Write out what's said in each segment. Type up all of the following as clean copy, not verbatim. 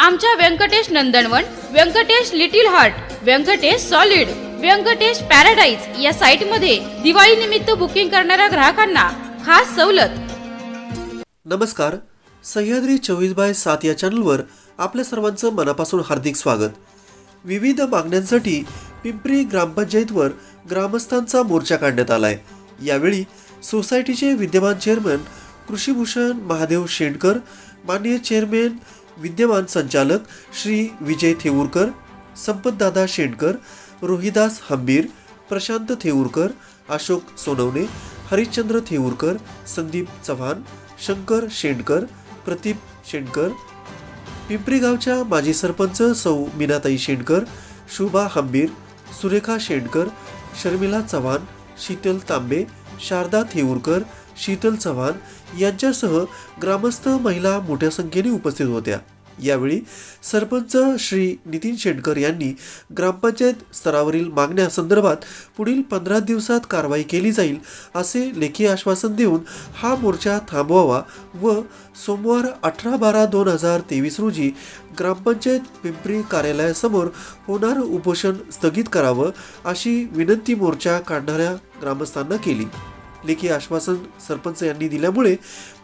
आमच्या Venkatesh Nandanvan, Venkatesh little heart, Venkatesh solid, Venkatesh paradise या site मध्ये दिवाळी निमित्त बुकिंग करणाऱ्या ग्राहकांना खास सवलत। नमस्कार, सह्याद्री 24/7 या चॅनलवर आपल्या सर्वांचं मनापासून हार्दिक स्वागत। विविध मागण्यांसाठी पिंपरी ग्रामपंचायतवर ग्रामस्थांचा मोर्चा काढण्यात आलाय। यावेळी सोसायटीचे विद्यमान चेअरमन कृषीभूषण महादेव शेंडकर, माननीय चेअरमन विद्यमान संचालक श्री विजय थेऊरकर, संपतदादा शेंडकर, रोहिदास हंबीर, प्रशांत थेऊरकर, अशोक सोनवणे, हरिश्चंद्र थेऊरकर, संदीप चव्हाण, शंकर शेंडकर, प्रतीप शेंडकर, पिंपरी गावच्या माजी सरपंच सौ मीनाताई शेंडकर, शुभा हंबीर, सुरेखा शेंडकर, शर्मिला चव्हाण, शीतल तांबे, शारदा थेऊरकर, शीतल चव्हाण यांच्यासह ग्रामस्थ महिला मोठ्या संख्येने उपस्थित होत्या। यावेळी सरपंच श्री नितीन शेंडकर यांनी ग्रामपंचायत स्तरावरील मागण्या संदर्भात पुढील 15 दिवसात कारवाई केली जाईल असे लेखी आश्वासन देऊन हा मोर्चा थांबवावा व सोमवार 18/12/2023 रोजी ग्रामपंचायत पिंपरी कार्यालयासमोर होणार उपोषण स्थगित करावं अशी विनंती मोर्चा काढणाऱ्या ग्रामस्थांना केली। लेखी आश्वासन सरपंच यांनी दिल्यामुळे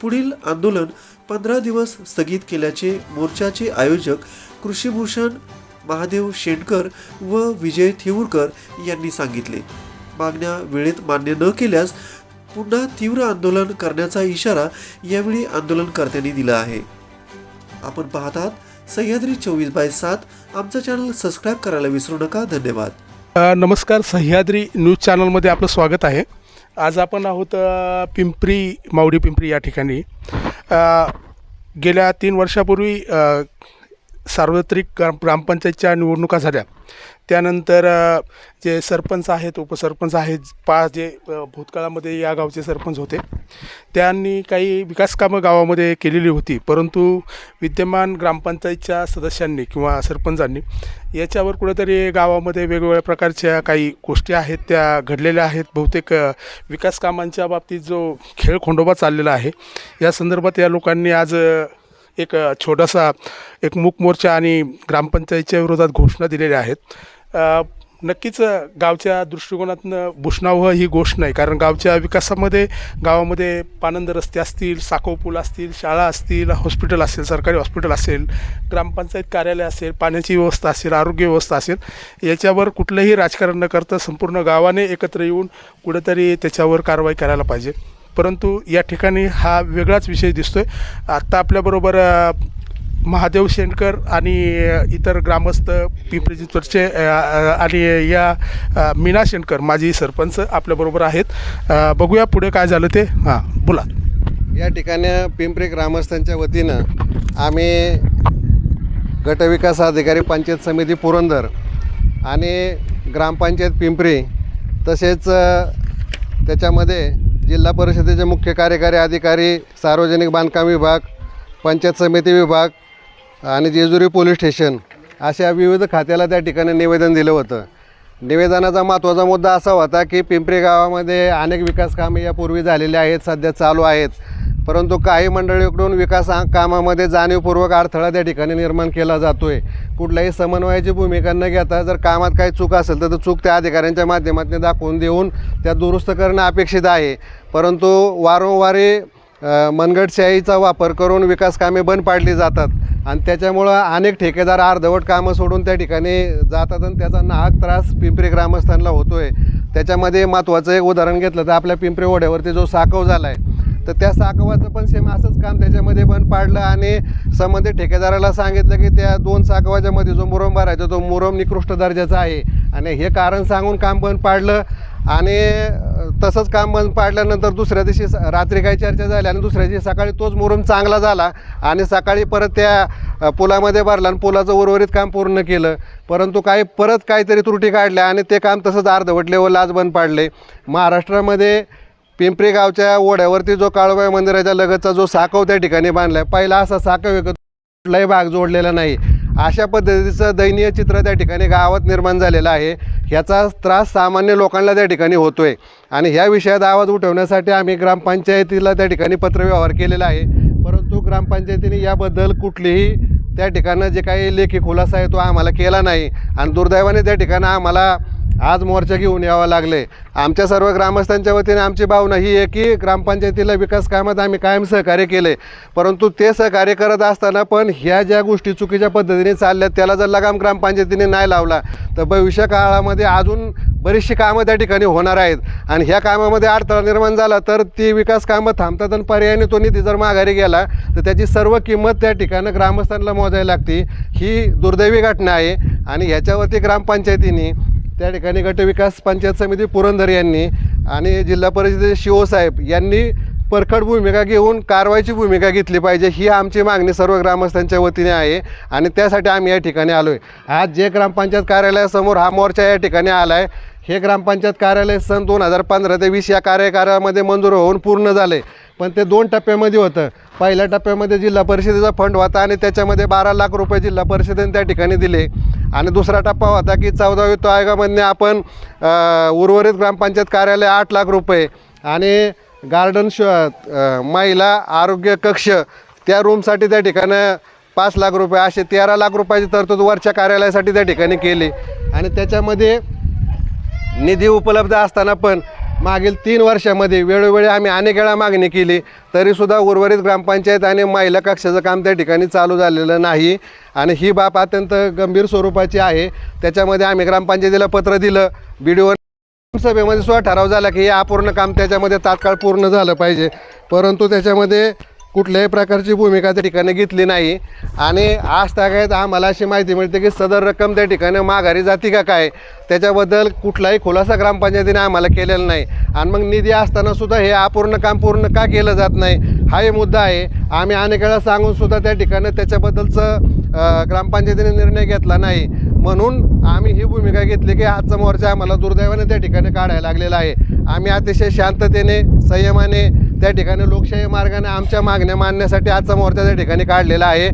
पुढील आंदोलन 15 दिवस स्थगित केल्याचे मोर्चाचे आयोजक कृषीभूषण महादेव शेंडकर व विजय थेऊरकर यांनी सांगितले। मागण्या वेळेत मान्य न केल्यास पुन्हा तीव्र आंदोलन करण्याचा इशारा यावेळी आंदोलनकर्त्यांनी दिला आहे। आपण पाहतात सह्याद्री 24/7। आमचं चॅनल सबस्क्राईब करायला विसरू नका। धन्यवाद। नमस्कार, सह्याद्री न्यूज चॅनलमध्ये आपलं स्वागत आहे। आज आपण आहोत मावडी पिंपरी या ठिकाणी। गेल्या 3 वर्षापूर्वी सार्वत्रिक ग्रामपंचायतच्या निवडणुका झाल्या। त्यानंतर जे सरपंच आहेत, उपसरपंच आहेत, 5 जे भूतकाळामध्ये या गावचे सरपंच होते, त्यांनी काही विकास कामं गावामध्ये केलेली होती, परंतु विद्यमान ग्रामपंचायतच्या सदस्यांनी किंवा सरपंचांनी याच्यावर कुठेतरी गावामध्ये वेगवेगळ्या प्रकारच्या काही गोष्टी आहेत त्या घडलेल्या आहेत। बहुतेक विकास कामांच्या बाबतीत जो खेळखोंडोबा चाललेला आहे, या संदर्भात या लोकांनी आज एक छोटासा मूक मोर्चा आणि ग्रामपंचायतच्या विरोधात घोषणा दिलेल्या आहेत। नक्कीच गावच्या दृष्टिकोनातनं भूषणावं ही गोष्ट नाही, कारण गावच्या विकासामध्ये गावामध्ये पानंद रस्ते असतील, साखव पूल असतील, शाळा असतील, हॉस्पिटल असेल, सरकारी हॉस्पिटल असेल, ग्रामपंचायत कार्यालय असेल, पाण्याची व्यवस्था असेल, आरोग्य व्यवस्था असेल, याच्यावर कुठलंही राजकारण न करता संपूर्ण गावाने एकत्र येऊन कुठेतरी त्याच्यावर कारवाई करायला पाहिजे। परंतु या ठिकाणी हा वेगळाच विषय दिसतोय। आत्ता आपल्याबरोबर महादेव शेंडकर आणि इतर ग्रामस्थ पिंपरी चिंचवडचे आणि या मीना शेंडकर माजी सरपंच आपल्याबरोबर आहेत। बघूया पुढे काय झालं ते। हां, बोला। या ठिकाणी पिंपरी ग्रामस्थांच्या वतीनं आम्ही गटविकास अधिकारी पंचायत समिती पुरंदर आणि ग्रामपंचायत पिंपरी तसेच त्याच्यामध्ये जिल्हा परिषदेचे मुख्य कार्यकारी अधिकारी, सार्वजनिक बांधकाम विभाग, पंचायत समिती विभाग आणि जेजुरी पोलीस स्टेशन अशा विविध खात्याला त्या ठिकाणी निवेदन दिलं होतं। निवेदनाचा महत्त्वाचा मुद्दा असा होता की पिंपरी गावामध्ये अनेक विकास कामे यापूर्वी झालेली आहेत, सध्या चालू आहेत, परंतु काही मंडळीकडून विकास कामामध्ये जाणीवपूर्वक अडथळा त्या ठिकाणी निर्माण केला जातो आहे। कुठल्याही समन्वयाची भूमिका न घेता जर कामात काही चूक असेल तर चूक त्या अधिकाऱ्यांच्या माध्यमातून दाखवून देऊन त्या दुरुस्त करणं अपेक्षित आहे, परंतु वारंवारी मनगटशाहीचा वापर करून विकास कामे बंद पाडली जातात आणि त्याच्यामुळं अनेक ठेकेदार अर्धवट कामं सोडून त्या ठिकाणी जातात आणि त्याचा नाहक त्रास पिंपरी ग्रामस्थांना होतो आहे। त्याच्यामध्ये महत्त्वाचं एक उदाहरण घेतलं तर आपल्या पिंपरी ओढ्यावरती जो साकव झाला आहे, तर त्या साकवाचं पण सेम असंच काम त्याच्यामध्ये बंद पाडलं आणि संबंधित ठेकेदाराला सांगितलं की त्या 2 साकवाच्या मध्ये जो मुरुम भरायचा तो मुरुम निकृष्ट दर्जाचा आहे आणि हे कारण सांगून काम बंद पाडलं। आणि तसंच काम बंद पाडल्यानंतर दुसऱ्या दिवशी रात्री काही चर्चा झाली आणि दुसऱ्या दिवशी सकाळी तोच मुरुम चांगला झाला आणि सकाळी परत त्या पुलामध्ये भरला आणि पुलाचं उर्वरित काम पूर्ण केलं, परंतु काहीतरी त्रुटी काढल्या आणि ते काम तसंच अर्धवट लेवलला आज बंद पाडले। महाराष्ट्रामध्ये पिंपरी गावच्या ओढ्यावरती जो काळूबाई मंदिराच्या लगतचा जो साकव त्या ठिकाणी बांधला आहे, पहिला असा साकव कुठलाही भाग जोडलेला नाही। अशा पद्धतीचं दयनीय चित्र त्या ठिकाणी गावात निर्माण झालेलं आहे। ह्याचा त्रास सामान्य लोकांना त्या ठिकाणी होतोय आणि ह्या विषयात आवाज उठवण्यासाठी आम्ही ग्रामपंचायतीला त्या ठिकाणी पत्रव्यवहार केलेला आहे, परंतु ग्रामपंचायतीने याबद्दल कुठलीही त्या ठिकाणं जे काही लेखी खुलासा आहे तो आम्हाला केला नाही आणि दुर्दैवाने त्या ठिकाणं आम्हाला आज मोर्चा घेऊन यावं लागले. आमच्या सर्व ग्रामस्थांच्या वतीने आमची भावना ही आहे की ग्रामपंचायतीला विकास कामात आम्ही कायम सहकार्य केले, परंतु ते सहकार्य करत असताना पण ह्या ज्या गोष्टी चुकीच्या पद्धतीने चालल्यात त्याला जर लगाम ग्रामपंचायतीने नाही लावला तर भविष्य काळामध्ये अजून बरीचशी कामं त्या ठिकाणी होणार आहेत आणि ह्या कामामध्ये अडथळा निर्माण झाला तर ती विकास कामं थांबतात आणि पर्यायाने तो निधी जर माघारी गेला तर त्याची सर्व किंमत त्या ठिकाणी ग्रामस्थांना मोजायला लागते. ही दुर्दैवी घटना आहे आणि ह्याच्यावरती ग्रामपंचायतीने त्या ठिकाणी गटविकास पंचायत समिती पुरंदर यांनी आणि जिल्हा परिषदेचे शिओ साहेब यांनी परखड भूमिका घेऊन कारवाईची भूमिका घेतली पाहिजे, ही आमची मागणी सर्व ग्रामस्थांच्या वतीने आहे आणि त्यासाठी आम्ही या ठिकाणी आलो आहे. आज जे ग्रामपंचायत कार्यालयासमोर हा मोर्चा या ठिकाणी आला आहे, हे ग्रामपंचायत कार्यालय सन 2015 ते 20 या कार्यकाळामध्ये मंजूर होऊन पूर्ण झाले, पण ते 2 टप्प्यामध्ये होतं. पहिल्या टप्प्यामध्ये जिल्हा परिषदेचा फंड होता आणि त्याच्यामध्ये 12 लाख रुपये जिल्हा परिषदेने त्या ठिकाणी दिले आणि दुसरा टप्पा होता की 14व्या वित्त आयोगामधने आपण उर्वरित ग्रामपंचायत कार्यालय 8 लाख रुपये आणि गार्डन महिला आरोग्य कक्ष त्या रूमसाठी त्या ठिकाणं 5 लाख रुपये असे 13 लाख रुपयाची तरतूद वरच्या कार्यालयासाठी त्या ठिकाणी केली आणि त्याच्यामध्ये निधी उपलब्ध असताना पण मागील 3 वर्षामध्ये वेळोवेळी आम्ही अनेक वेळा मागणी केली तरीसुद्धा उर्वरित ग्रामपंचायत आणि महिला कक्षाचं काम त्या ठिकाणी चालू झालेलं नाही आणि ही बाब अत्यंत गंभीर स्वरूपाची आहे. त्याच्यामध्ये आम्ही ग्रामपंचायतीला पत्र दिलं, BDO सभेमध्ये सुद्धा ठराव झाला की हे अपूर्ण काम त्याच्यामध्ये तात्काळ पूर्ण झालं पाहिजे, परंतु त्याच्यामध्ये कुठल्याही प्रकारची भूमिका त्या ठिकाणी घेतली नाही आणि आज तागायत आम्हाला अशी माहिती मिळते की सदर रक्कम त्या ठिकाणी माघारी जाती का काय त्याच्याबद्दल कुठलाही खुलासा ग्रामपंचायतीने आम्हाला केलेला नाही आणि मग निधी असताना सुद्धा हे अपूर्ण काम पूर्ण का केलं जात नाही हा हे मुद्दा आहे. आम्ही अनेक वेळा सांगून सुद्धा त्या ठिकाणी त्याच्याबद्दलचं ग्रामपंचायतीने निर्णय घेतला नाही, म्हणून आम्ही ही भूमिका घेतली की आजचा मोर्चा आम्हाला दुर्दैवाने त्या ठिकाणी काढायला लागलेला आहे. आम्ही अतिशय शांततेने संयमाने त्या ठिकाणी लोकशाही मार्गाने आमच्या मागण्या मांडण्यासाठी आजचा मोर्चा त्या ठिकाणी काढलेला आहे.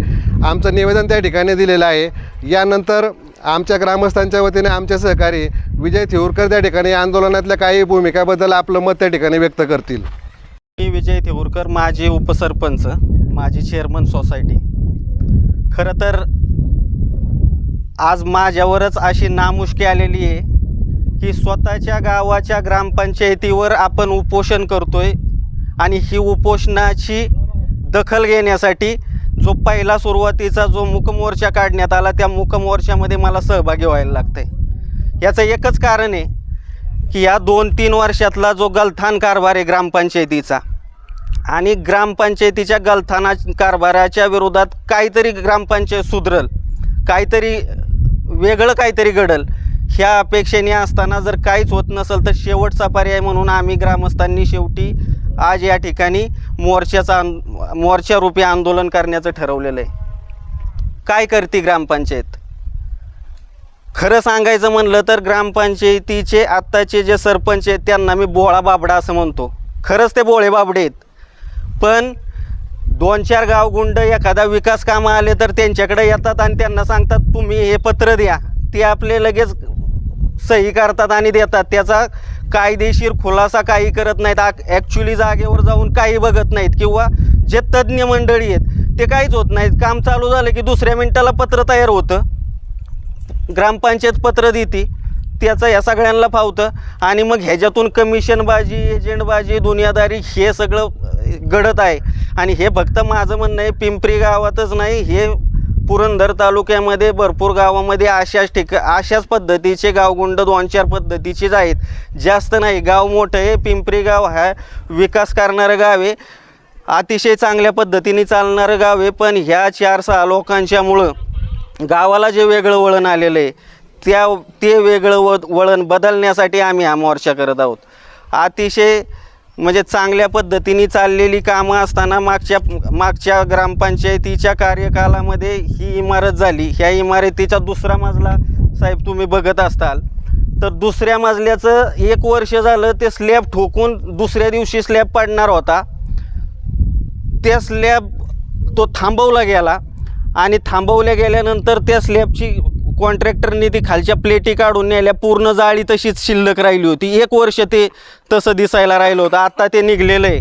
आमचं निवेदन त्या ठिकाणी दिलेलं आहे. यानंतर आमच्या ग्रामस्थांच्या वतीने आमचे सहकारी विजय थिऊरकर त्या ठिकाणी आंदोलनातल्या काही भूमिकाबद्दल आपलं मत त्या ठिकाणी व्यक्त करतील. मी विजय थिऊरकर, माजी उपसरपंच, माजी चेअरमन सोसायटी. खरं तर आज माझ्यावरच अशी नामुष्की आलेली आहे की स्वतःच्या गावाच्या ग्रामपंचायतीवर आपण उपोषण करतोय आणि ही उपोषणाची दखल घेण्यासाठी जो पहिला सुरुवातीचा जो मूकमोर्चा काढण्यात आला त्या मूकमोर्चामध्ये मला सहभागी व्हायला लागतं आहे. याचं एकच कारण आहे की या 2-3 वर्षातला जो गलथान कारभार आहे ग्रामपंचायतीचा आणि ग्रामपंचायतीच्या गलथाना कारभाराच्या विरोधात काहीतरी ग्रामपंचायत सुधरल, काहीतरी वेगळं काहीतरी घडल ह्या अपेक्षेने असताना जर काहीच होत नसेल तर शेवटचा पर्याय म्हणून आम्ही ग्रामस्थांनी शेवटी आज या ठिकाणी मोर्चारूपी आंदोलन करण्याचं ठरवलेलं आहे. काय करते ग्रामपंचायत? खरं सांगायचं म्हणलं तर ग्रामपंचायतीचे आत्ताचे जे सरपंच आहेत त्यांना मी बोळा बाबडा असं म्हणतो. खरंच ते बोळे बाबडे आहेत, पण 2-4 गावगुंड एखादा विकास कामं आले तर त्यांच्याकडे येतात आणि त्यांना सांगतात तुम्ही हे पत्र द्या, ते आपले लगेच सही करतात आणि देतात. त्याचा कायदेशीर खुलासा काही करत नाहीत, ॲक्च्युली जागेवर जाऊन काही बघत नाहीत किंवा जे तज्ज्ञ मंडळी आहेत ते काहीच होत नाहीत. काम चालू झालं की दुसऱ्या मिनिटाला पत्र तयार होतं, ग्रामपंचायत पत्र देते, त्याचं या सगळ्यांना फावतं आणि मग ह्याच्यातून कमिशनबाजी, एजंटबाजी, दुनियादारी हे सगळं घडत आहे. आणि हे फक्त माझं म्हणणं आहे, पिंपरी गावातच नाही, हे पुरंदर तालुक्यामध्ये भरपूर गावामध्ये अशाच पद्धतीचे गावगुंड 2-4 पद्धतीचेच आहेत, जास्त नाही. गाव मोठं आहे, पिंपरी गाव हा विकास करणारं गाव आहे, अतिशय चांगल्या पद्धतीने चालणारं गाव आहे, पण ह्या 4-6 लोकांच्यामुळं गावाला जे वेगळं वळण आलेलं आहे ते वेगळं वळण बदलण्यासाठी आम्ही हा मोर्चा करत आहोत. अतिशय म्हणजे चांगल्या पद्धतीने चाललेली कामं असताना मागच्या ग्रामपंचायतीच्या कार्यकालामध्ये ही इमारत झाली. ह्या इमारतीचा 2रा मजला साहेब तुम्ही बघत असताल तर 2ऱ्या मजल्याचं 1 वर्ष झालं ते स्लॅब ठोकून दुसऱ्या दिवशी स्लॅब पडणार होता, त्या स्लॅब तो थांबवला गेला आणि थांबवल्या गेल्यानंतर त्या स्लॅबची कॉन्ट्रॅक्टरने ती खालच्या प्लेटी काढून नेल्या, पूर्ण जाळी तशीच शिल्लक राहिली होती. 1 वर्ष ते तसं दिसायला राहिलं होतं, आता ते निघलेलं आहे.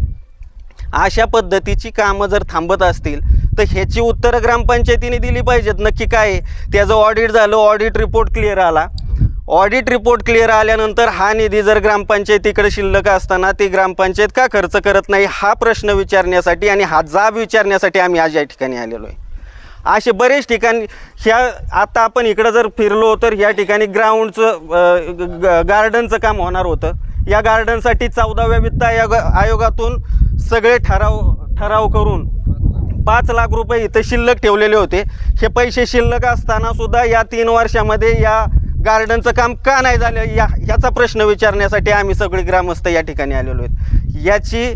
अशा पद्धतीची कामं जर थांबत असतील तर ह्याची उत्तरं ग्रामपंचायतीने दिली पाहिजेत. नक्की काय आहे त्याचं ऑडिट झालं, ऑडिट रिपोर्ट क्लिअर आला. ऑडिट रिपोर्ट क्लिअर आल्यानंतर हा निधी जर ग्रामपंचायतीकडे शिल्लक असताना ती ग्रामपंचायत का खर्च करत नाही हा प्रश्न विचारण्यासाठी आणि हा जाब विचारण्यासाठी आम्ही आज या ठिकाणी आलेलो आहे. असे बरेच ठिकाणी ह्या आता आपण इकडं जर फिरलो तर या ठिकाणी ग्राउंडचं गार्डनचं काम होणार होतं. या गार्डनसाठी 14व्या वित्त आयोगातून सगळे ठराव करून 5 लाख रुपये इथं शिल्लक ठेवलेले होते. हे पैसे शिल्लक असताना सुद्धा या 3 वर्षामध्ये या गार्डनचं काम का नाही झालं ह्याचा प्रश्न विचारण्यासाठी आम्ही सगळे ग्रामस्थ या ठिकाणी आलेलो आहेत. याची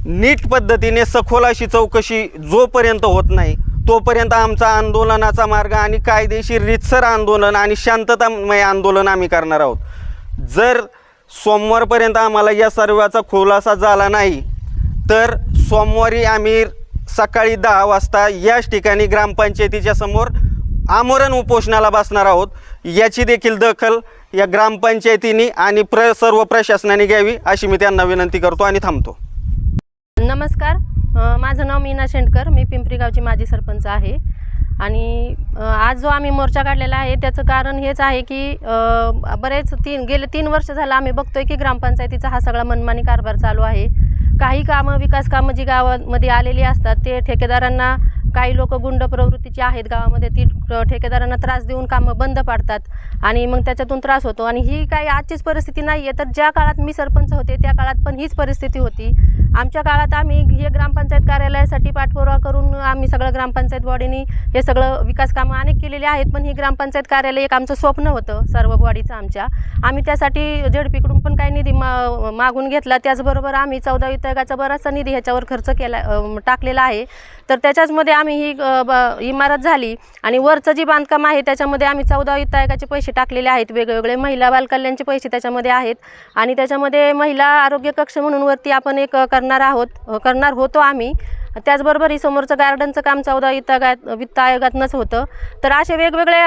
नीट पद्धतीने सखोल अशी चौकशी जोपर्यंत होत नाही तोपर्यंत आमचा आंदोलनाचा मार्ग आणि कायदेशीर रीतसर आंदोलन आणि शांततामय आंदोलन आम्ही करणार आहोत. जर सोमवारपर्यंत आम्हाला या सर्वाचा खुलासा झाला नाही तर सोमवारी आम्ही सकाळी 10 वाजता याच ठिकाणी ग्रामपंचायतीच्या समोर आमरण उपोषणाला बसणार आहोत. याची देखील दखल या ग्रामपंचायतीने आणि सर्व प्रशासनाने घ्यावी अशी मी त्यांना विनंती करतो आणि थांबतो. नमस्कार, माझं नाव मीना शेंडकर, मी पिंपरी गावची माजी सरपंच आहे. आणि आज जो आम्ही मोर्चा काढलेला आहे त्याचं कारण हेच आहे की गेले 3 वर्ष झालं आम्ही बघतोय की ग्रामपंचायतीचा हा सगळा मनमानी कारभार चालू आहे. काही कामं, विकास कामं जी गावामध्ये आलेली असतात ते ठेकेदारांना, काही लोक गुंड प्रवृत्तीचे आहेत गावामध्ये, ती ठेकेदारांना त्रास देऊन कामं बंद पाडतात आणि मग त्याच्यातून त्रास होतो. आणि ही काही आजचीच परिस्थिती नाही आहे, तर ज्या काळात मी सरपंच होते त्या काळात पण हीच परिस्थिती होती. आमच्या काळात आम्ही हे ग्रामपंचायत कार्यालयासाठी पाठपुरावा करून आम्ही सगळं ग्रामपंचायत बॉडीनी हे सगळं विकास कामं अनेक केलेली आहेत. पण ही ग्रामपंचायत कार्यालय एक आमचं स्वप्न होतं सर्व बॉडीचं आमच्या. आम्ही त्यासाठी झेडपीकडून पण काही निधी मागून घेतला. त्याचबरोबर आम्ही 14 वित्त आयोगाचा बराचसा निधी ह्याच्यावर खर्च टाकलेला आहे. तर त्याच्याचमध्ये आम्ही ही इमारत झाली आणि वरचं जी बांधकाम आहे त्याच्यामध्ये आम्ही 14 वित्त आयोगाचे पैसे टाकलेले आहेत. वेगवेगळे महिला बालकल्याणचे पैसे त्याच्यामध्ये आहेत आणि त्याच्यामध्ये महिला आरोग्य कक्ष म्हणून वरती आपण एक करणार होतो आम्ही. त्याचबरोबर ही समोरचं गार्डनचं काम 14 वित्त आयोगातनंच होतं. तर असे वेगवेगळे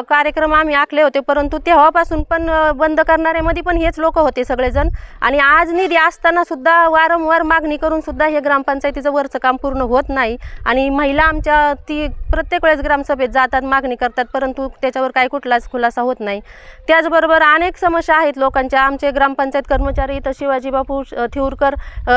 कार्यक्रम आम्ही आखले होते, परंतु तेव्हापासून पण बंद करणाऱ्यामध्ये पण हेच लोक होते सगळेजण. आणि आज निधी असताना सुद्धा वारंवार मागणी करून सुद्धा हे ग्रामपंचायतीचं वरचं काम पूर्ण होत नाही. आणि महिला आमच्या ती प्रत्येक वेळेस ग्रामसभेत जातात, मागणी करतात, परंतु त्याच्यावर काही कुठलाच खुलासा होत नाही. त्याचबरोबर अनेक समस्या आहेत लोकांच्या. आमचे ग्रामपंचायत कर्मचारी इथं शिवाजी बापू थिऊरकर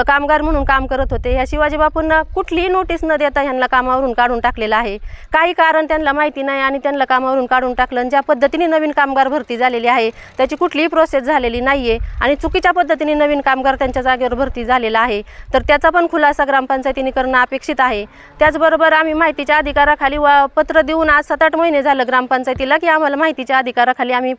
कामगार म्हणून काम करत होते. ह्या शिवाजी बापूंना कुठलीही नोटीस न देता ह्यांना कामावरून काढून टाकलेलं आहे. काही कारण त्यांना माहिती नाही आणि त्यांना कामावरून काढून टाकलं. ज्या पद्धतीने नवीन कामगार भरती झालेली आहे त्याची कुठलीही प्रोसेस झालेली नाही आहे आणि चुकीच्या पद्धतीने नवीन कामगार त्यांच्या जागेवर भरती झालेला आहे. तर त्याचा पण खुलासा ग्रामपंचायतीने करणं अपेक्षित आहे. त्याचबरोबर आम्ही माहितीच्या अधिकाराखाली पत्र देऊन आज 7-8 महिने झालं ग्रामपंचायतीला की आम्हाला माहितीच्या अधिकाराखाली आम्ही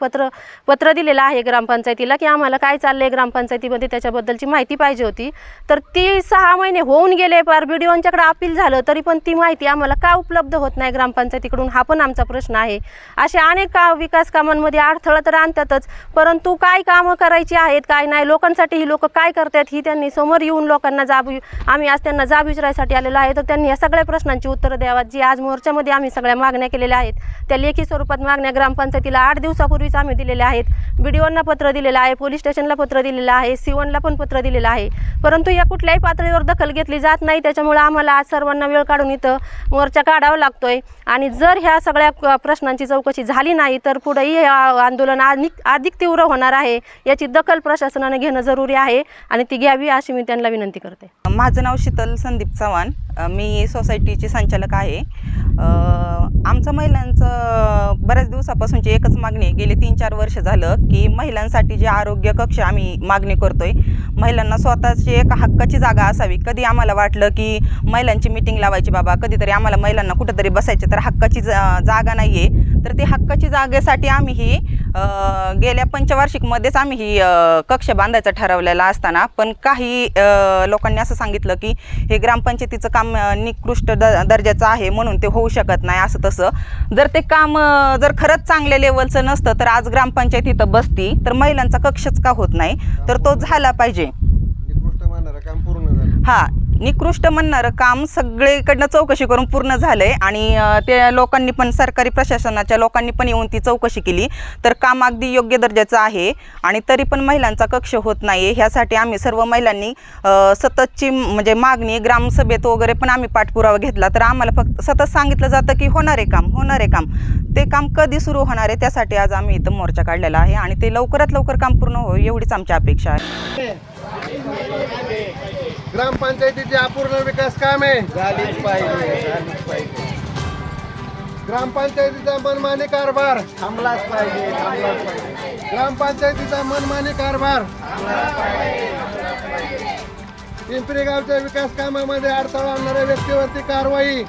पत्र दिलेलं आहे ग्रामपंचायतीला की आम्हाला काय चाललं आहे ग्रामपंचायतीमध्ये त्याच्याबद्दलची माहिती पाहिजे होती. तर ती 6 महिने होऊन गेले, पार BDOंच्याकडे अपील झालं तरी पण ती माहिती आम्हाला का उपलब्ध होत नाही ग्रामपंचायतीकडून, हा पण आमचा प्रश्न आहे. असे अनेक विकास कामांमध्ये अडथळा तर आणतातच, परंतु काय कामं करायची आहेत काय नाही, लोकांसाठी ही लोक काय करतात ही त्यांनी समोर येऊन लोकांना आम्ही आज त्यांना जाब विचारायसाठी आलेलो आहे. तर त्यांनी या सगळ्या प्रश्नांची उत्तरं द्यावात. जी आज मोर्चामध्ये आम्ही सगळ्या मागण्या केलेल्या आहेत त्या लेखी स्वरूपात मागण्या ग्रामपंचायतीला 8 दिवसापूर्वीच आम्ही दिलेल्या आहेत. BDOंना पत्र दिलेलं आहे, पोलीस स्टेशनला पत्र दिलेलं आहे, C1ला पण पत्र दिलेलं आहे, परंतु या कुठल्याही पातळीवर दखल घेतली जात नाही. त्याच्यामुळे आम्हाला आज सर्वांना वेळ काढून इथं मोर्चा काढावा लागतोय. आणि जर ह्या सगळ्या प्रश्नांची चौकशी झाली नाही तर पुढेही हे आंदोलन अधिक तीव्र होणार आहे. याची दखल प्रशासनाने घेणं जरुरी आहे आणि ती घ्यावी अशी मी त्यांना विनंती करते. माझं नाव शीतल संदीप चव्हाण, मी सोसायटीची संचालक आहे. आमचं महिलांचं बऱ्याच दिवसापासूनची एकच मागणी आहे, गेले 3-4 वर्ष झालं की महिलांसाठी जे आरोग्य कक्ष आम्ही मागणी करतोय, महिलांना स्वतःची एक हक्काची जागा असावी. कधी आम्हाला वाटलं की महिलांची मीटिंग लावायची बाबा, कधीतरी आम्हाला महिलांना कुठंतरी बसायचे, तर हक्काची जागा नाही आहे. तर ती हक्काची जागेसाठी आम्ही ही गेल्या पंचवार्षिकमध्येच आम्ही ही कक्ष बांधायचा ठरवलेला असताना पण काही लोकांनी असं सांगितलं की हे ग्रामपंचायतीचं काम निकृष्ट दर्जाचं आहे म्हणून ते होऊ शकत नाही, असं तसं. जर ते काम जर खरंच चांगल्या लेवलचं नसतं तर आज ग्रामपंचायत इथं बसती, तर महिलांचा कक्षच का होत नाही, तर तो झाला पाहिजे. निकृष्ट मानणारं काम पूर्ण झालं. हां, निकृष्ट म्हणणारं काम सगळीकडनं चौकशी करून पूर्ण झालं आहे आणि त्या लोकांनी पण सरकारी प्रशासनाच्या लोकांनी पण येऊन ती चौकशी केली तर काम अगदी योग्य दर्जाचं आहे आणि तरी पण महिलांचा कक्ष होत नाही आहे. ह्यासाठी आम्ही सर्व महिलांनी सततची म्हणजे मागणी ग्रामसभेत वगैरे पण आम्ही पाठपुरावा घेतला तर आम्हाला फक्त सतत सांगितलं जातं की होणारे काम ते काम कधी सुरू होणार आहे त्यासाठी आज आम्ही इथं मोर्चा काढलेला आहे आणि ते लवकरात लवकर काम पूर्ण हो एवढीच आमची अपेक्षा आहे. ग्रामपंचायतीचे अपूर्ण विकास कामे झालीच पाहिजे. ग्रामपंचायतीचा मनमानी कारभार थांबलाच पाहिजे. ग्रामपंचायतीचा मनमानी कारभार पिंपरी गावच्या विकास कामामध्ये अडथळा आणणाऱ्या व्यक्तीवरती कारवाई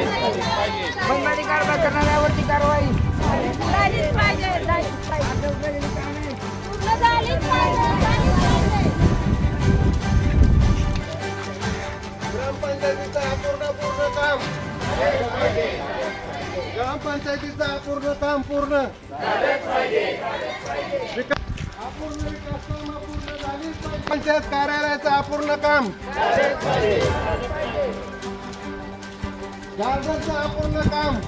मनमानी कारभार करणाऱ्यावरती कारवाई ग्रामपंचायतीचं अपूर्ण काम ग्रामपंचायतीचं अपूर्ण काम पूर्ण अपूर्ण विकास काम अपूर्ण झालीच पाहिजे. पंचायत कार्यालयाचं अपूर्ण काम गार्डनचं अपूर्ण काम